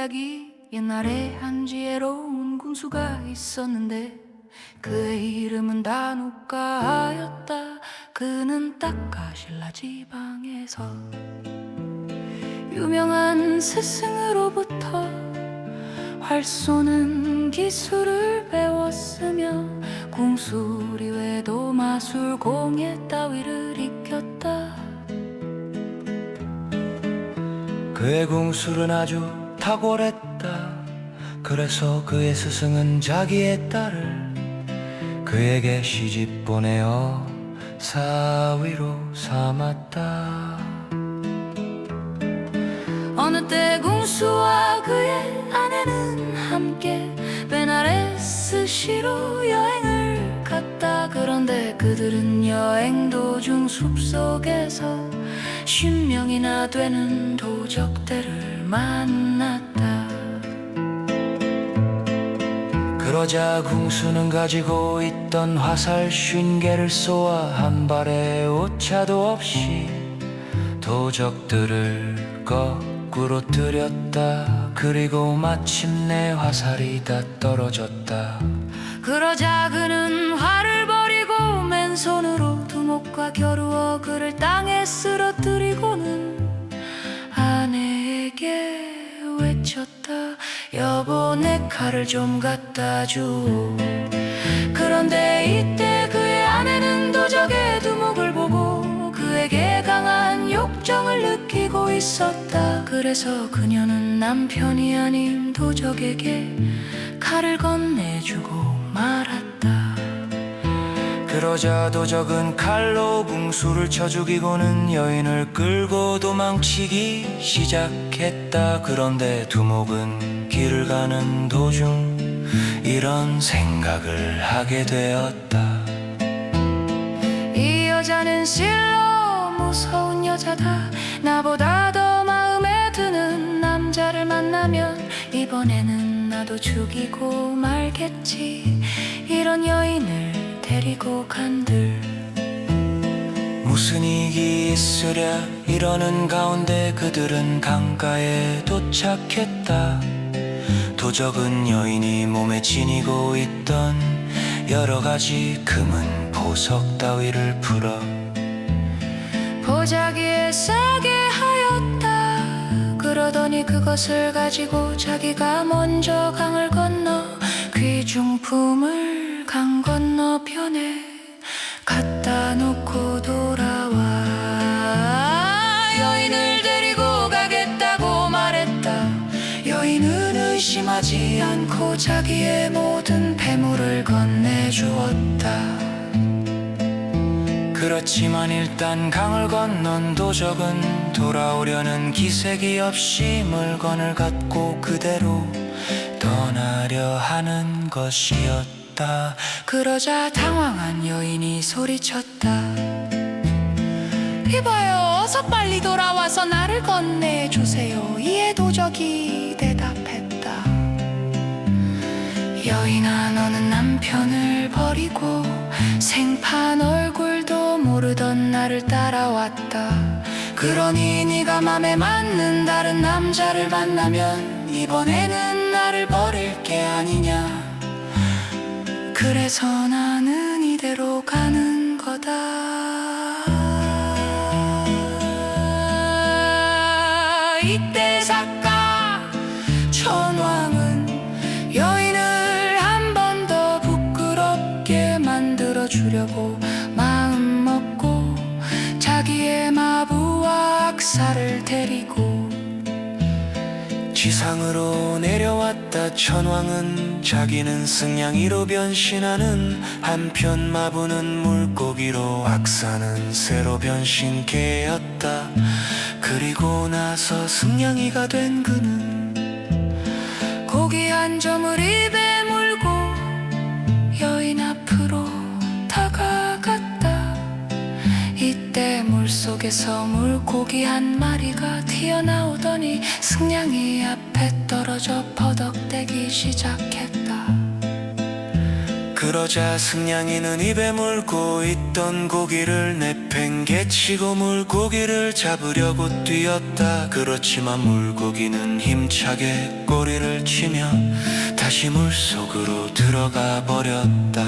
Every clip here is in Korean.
이야기. 옛날에 한 지혜로운 군수가 있었는데 그의 이름은 다누카하였다. 그는 딱가실라 지방에서 유명한 스승으로부터 활 쏘는 기술을 배웠으며 궁수리 외에도 마술, 공예 따위를 익혔다. 그의 궁술은 아주 탁월했다. 그래서 그의 스승은 자기의 딸을 그에게 시집 보내어 사위로 삼았다. 어느 때 궁수와 그의 아내는 함께 베나레스시로 여행을 갔다. 그런데 그들은 여행 도중 숲속에서 50명이나 되는 도적들을 만났다. 그러자 궁수는 가지고 있던 화살 50개를 쏘아 한 발의 오차도 없이 도적들을 거꾸로 들였다. 그리고 마침내 화살이 다 떨어졌다. 그러자 그는 화를 버리고 맨손으로 두목과 겨루어 그를 땅에 쓰러뜨리고는 아내에게 외쳤다. 여보, 내 칼을 좀 갖다 줘. 그런데 이때 그의 아내는 도적의 두목을 보고 그에게 강한 욕정을 느끼고 있었다. 그래서 그녀는 남편이 아닌 도적에게 칼을 건네주고 말았다. 그러자 도적은 칼로 궁수를 쳐 죽이고는 여인을 끌고 도망치기 시작했다. 그런데 두목은 길을 가는 도중 이런 생각을 하게 되었다. 이 여자는 실로 무서운 여자다. 나보다 더 마음에 드는 남자를 만나면 이번에는 나도 죽이고 말겠지. 이런 여인을 데리고 간들 무슨 이익이 있으랴 이러는 가운데 그들은 강가에 도착했다. 도적은 여인이 몸에 지니고 있던 여러 가지 금은 보석 따위를 풀어 보자기에 싸게 하였다. 그러더니 그것을 가지고 자기가 먼저 강을 건너 귀중품을 강 건너편에 갖다 놓고 돌아와 여인을 데리고 가겠다고 말했다. 여인은 의심하지 않고 자기의 모든 패물을 건네주었다. 그렇지만 일단 강을 건넌 도적은 돌아오려는 기색이 없이 물건을 갖고 그대로 떠나려 하는 것이었다. 그러자 당황한 여인이 소리쳤다. 이봐요, 어서 빨리 돌아와서 나를 건네주세요. 이에 도적이 대답했다. 여인아, 너는 남편을 버리고 생판 얼굴도 모르던 나를 따라왔다. 그러니 네가 맘에 맞는 다른 남자를 만나면 이번에는 나를 버릴 게 아니냐. 그래서 나는 이대로 가는 거다. 이때 작가 천왕은 여인을 한 번 더 부끄럽게 만들어 주려고 마음 먹고 자기의 마부와 악사를 데리고 지상으로 내려왔다. 천왕은 자기는 승냥이로 변신하는 한편 마부는 물고기로 악사는 새로 변신개였다. 그리고 나서 승냥이가 된 그는 고기 한 점을 입에 물고 여인 앞으로 다가갔다. 이때 물속에서 물고기 한 마리가 튀어나오더니 승냥이 앞에 떨어져 퍼덕대기 시작했다. 그러자 승냥이는 입에 물고 있던 고기를 내팽개치고 물고기를 잡으려고 뛰었다. 그렇지만 물고기는 힘차게 꼬리를 치며 다시 물속으로 들어가 버렸다.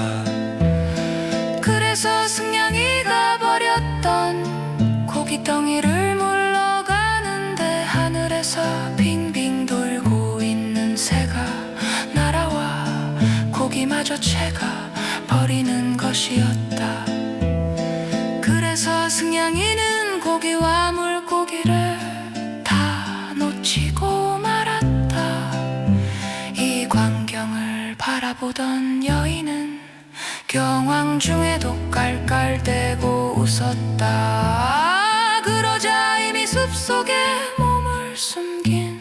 그래서 승냥이가 버렸던 고깃덩이를 물러가는데 하늘에서 빙빙 돌고 있는 새가 날아와 고기마저 채가 버리는 것이었다. 그래서 승냥이는 고기와 물고기를 다 놓치고 말았다. 이 광경을 바라보던 여인은 경황 중에도 깔깔대고 웃었다. 그러자 이미 숲속에 몸을 숨긴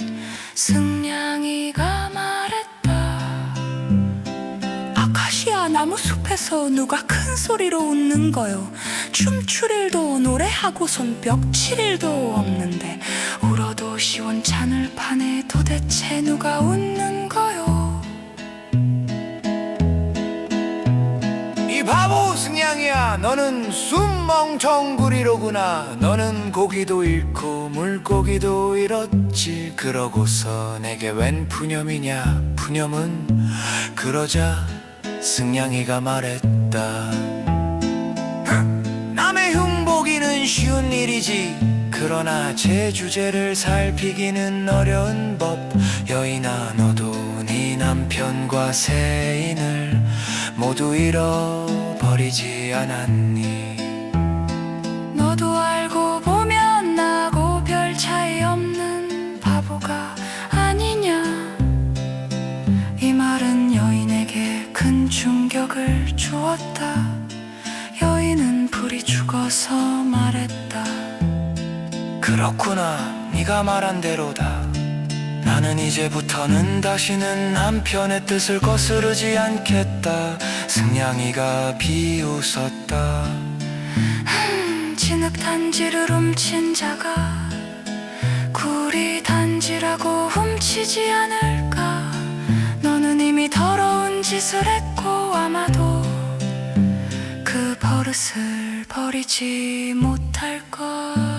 승냥이가 말했다. 아카시아 나무 숲에서 누가 큰 소리로 웃는 거요. 춤출 일도 노래하고 손뼉 칠 일도 없는데 울어도 시원찮을 판에 도대체 누가 웃는 거요. 이 바보 승냥이야, 너는 숨멍텅구리로구나. 너는 고기도 잃고 물고기도 잃었지. 그러고서 내게 웬 푸념이냐 푸념은. 그러자 승냥이가 말했다. 남의 흉보기는 쉬운 일이지. 그러나 제 주제를 살피기는 어려운 법. 여인아, 너도 네 남편과 새 인을 모두 잃어버리지 않았니? 너도 알고 보면 나하고 별 차이 없는 바보가 아니냐. 이 말은 여인에게 큰 충격을 주었다. 여인은 불이 죽어서 말했다. 그렇구나, 네가 말한 대로다. 나는 이제부터는 다시는 남편의 뜻을 거스르지 않겠다. 승냥이가 비웃었다. 진흙 단지를 훔친 자가 구리 단지라고 훔치지 않을까. 너는 이미 더러운 짓을 했고 아마도 그 버릇을 버리지 못할 걸.